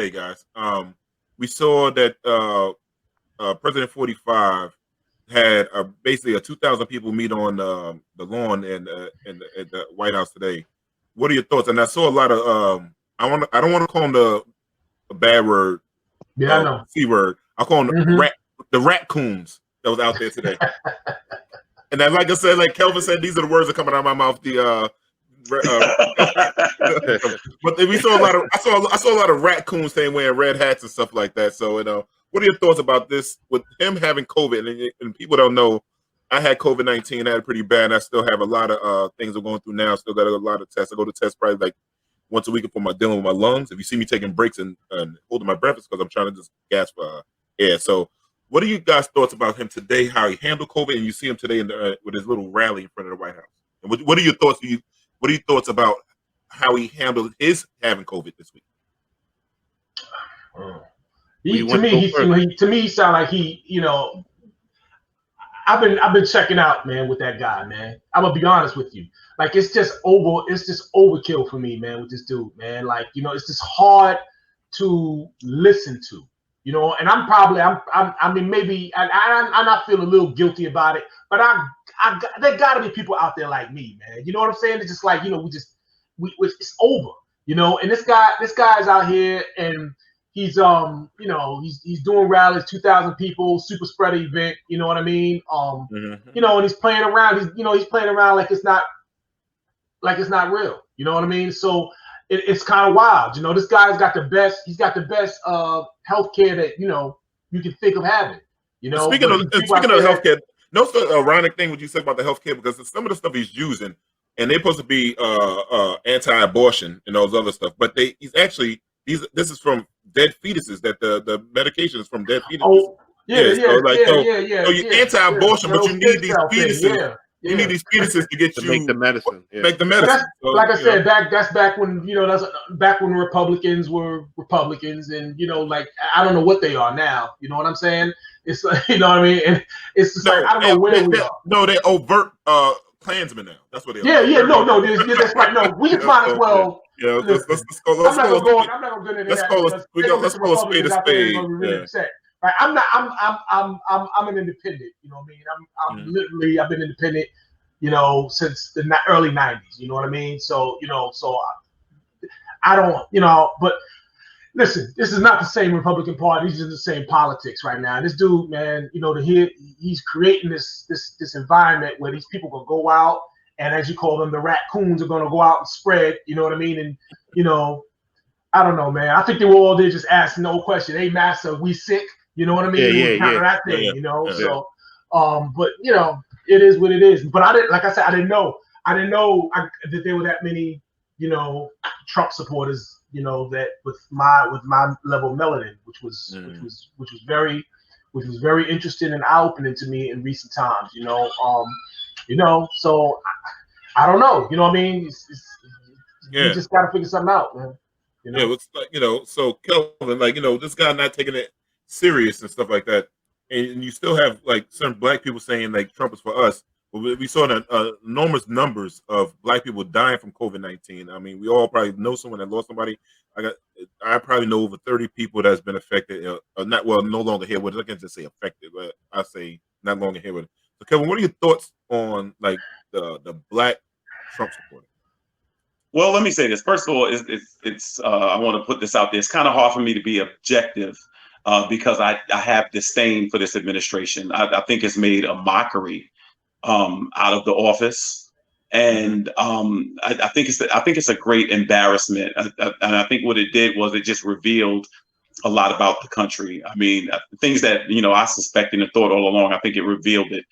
today, guys. We saw that President 45 had basically 2,000 people meet on the lawn at the White House today. What are your thoughts? And I saw a lot of I don't want to call them a bad word, I know. C word. I call them the raccoons that was out there today. And then, like I said, like Kelvin said, these are the words that coming out of my mouth. But we saw a lot of I saw a lot of raccoons saying wearing red hats and stuff like that. So what are your thoughts about this with him having COVID? And people don't know, I had COVID-19. I had it pretty bad. I still have a lot of things I'm going through now. Still got a lot of tests. I go to tests probably like once a week for dealing with my lungs. If you see me taking breaks and holding my breath, it's because I'm trying to just gasp air. So, what are you guys' thoughts about him today? How he handled COVID, and you see him today with his little rally in front of the White House. And what are your thoughts? What are your thoughts about how he handled his having COVID this week? To me, he sound like I've been checking out, man, with that guy, man. I'm gonna be honest with you. Like, it's just overkill for me, man, with this dude, man. Like, it's just hard to listen to, and I mean, maybe I feel a little guilty about it, but there gotta be people out there like me, man. You know what I'm saying? It's just like, it's over, and this guy's out here and he's he's doing rallies, 2,000 people, super spreader event, you know what I mean? And he's playing around, he's playing around like it's not real, you know what I mean? So it's kind of wild, this guy's got the best healthcare that you can think of having, Speaking of healthcare, notice the ironic thing what you said about the healthcare, because some of the stuff he's using, and they're supposed to be anti-abortion and those other stuff, but this is from dead fetuses, that the medication is from dead fetuses. Oh, so you're anti-abortion, but you need these fetuses. You need these fetuses to get make the medicine. Make the medicine. Like I said, that's back when that's back when Republicans were Republicans, and like I don't know what they are now. You know what I'm saying? It's you know what I mean. And it's just like I don't know where we are. No, they're overt Klansmen now. That's what they are. That's right. No, we might as well. Let's call a spade a spade. Right, I'm an independent. You know what I mean? I'm literally I've been independent, since the early '90s. You know what I mean? So I don't, but listen, this is not the same Republican Party. These are the same politics right now. This dude, man, he's creating this environment where these people can go out, and as you call them, the raccoons are going to go out and spread. You know what I mean? And I don't know, man. I think they were all there just asking no question. Hey, massa, we sick? You know what I mean? That thing, So, but it is what it is. But I didn't, like I said, I didn't know that there were that many, Trump supporters, that with my level of melanin, which was very interesting and eye-opening to me in recent times. So I don't know. You know what I mean? You just got to figure something out, man. It's like, so Kelvin, this guy not taking it serious and stuff like that, and you still have like certain black people saying like Trump is for us. But we saw enormous numbers of black people dying from COVID-19. I mean, we all probably know someone that lost somebody. I probably know over 30 people that's been affected, no longer here with it. I can't just say affected, but I say not longer here with it. So Kevin, what are your thoughts on like the black Trump supporter? Well, let me say this. First of all, it's I want to put this out there. It's kind of hard for me to be objective because I have disdain for this administration. I think it's made a mockery out of the office, and I think it's a great embarrassment. And I think what it did was it just revealed a lot about the country. I mean, things that I suspected and thought all along. I think it revealed it.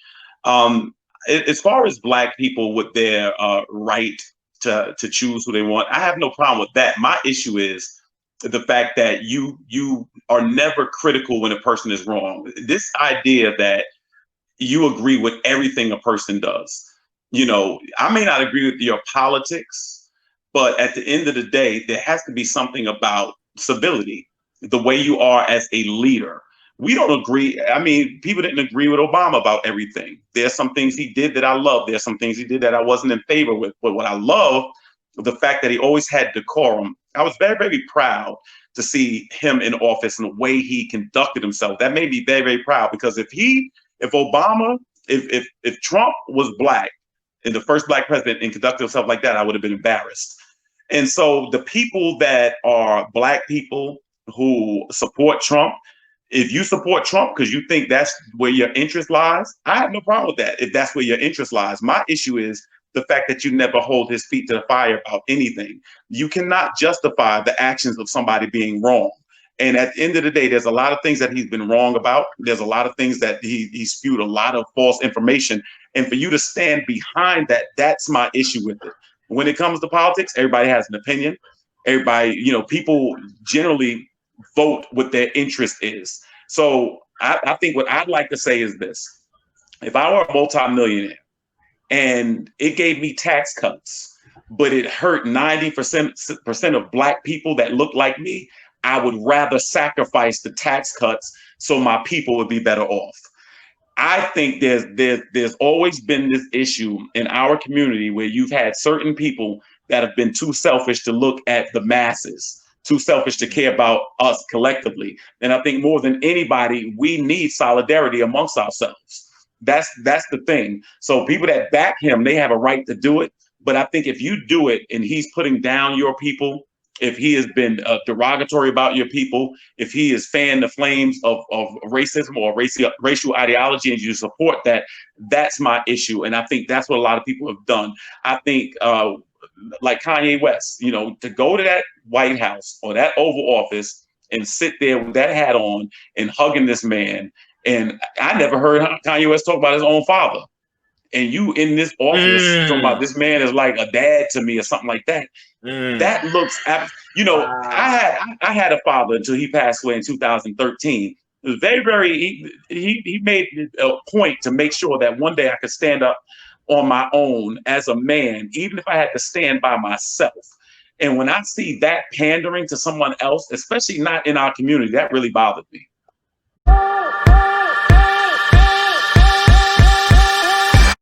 As far as black people with their right to choose who they want, I have no problem with that. My issue is the fact that you are never critical when a person is wrong. This idea that you agree with everything a person does. I may not agree with your politics, but at the end of the day, there has to be something about civility, the way you are as a leader. We don't agree. I mean, people didn't agree with Obama about everything. There's some things he did that I love. There's some things he did that I wasn't in favor with. But what I love, the fact that he always had decorum. I was very, very proud to see him in office and the way he conducted himself. That made me very, very proud, because if Obama, if Trump was black and the first black president and conducted himself like that, I would have been embarrassed. And so the people that are black people who support Trump, if you support Trump because you think that's where your interest lies, I have no problem with that. If that's where your interest lies, my issue is the fact that you never hold his feet to the fire about anything. You cannot justify the actions of somebody being wrong. And at the end of the day, there's a lot of things that he's been wrong about. There's a lot of things that he spewed a lot of false information. And for you to stand behind that, that's my issue with it. When it comes to politics, everybody has an opinion. Everybody, people generally vote what their interest is. So I think what I'd like to say is this. If I were a multimillionaire and it gave me tax cuts, but it hurt 90% of black people that look like me, I would rather sacrifice the tax cuts so my people would be better off. I think there's always been this issue in our community where you've had certain people that have been too selfish to look at the masses, too selfish to care about us collectively. And I think more than anybody, we need solidarity amongst ourselves. That's the thing. So people that back him, they have a right to do it. But I think if you do it and he's putting down your people, if he has been derogatory about your people, if he is fanned the flames of racism or racial ideology and you support that, that's my issue. And I think that's what a lot of people have done. I think like Kanye West, to go to that White House or that Oval Office and sit there with that hat on and hugging this man. And I never heard Kanye West talk about his own father. And you in this office talking about this man is like a dad to me or something like that. That looks, I had a father until he passed away in 2013. It was very, very, he made a point to make sure that one day I could stand up on my own as a man, even if I had to stand by myself. And when I see that pandering to someone else, especially not in our community, that really bothered me.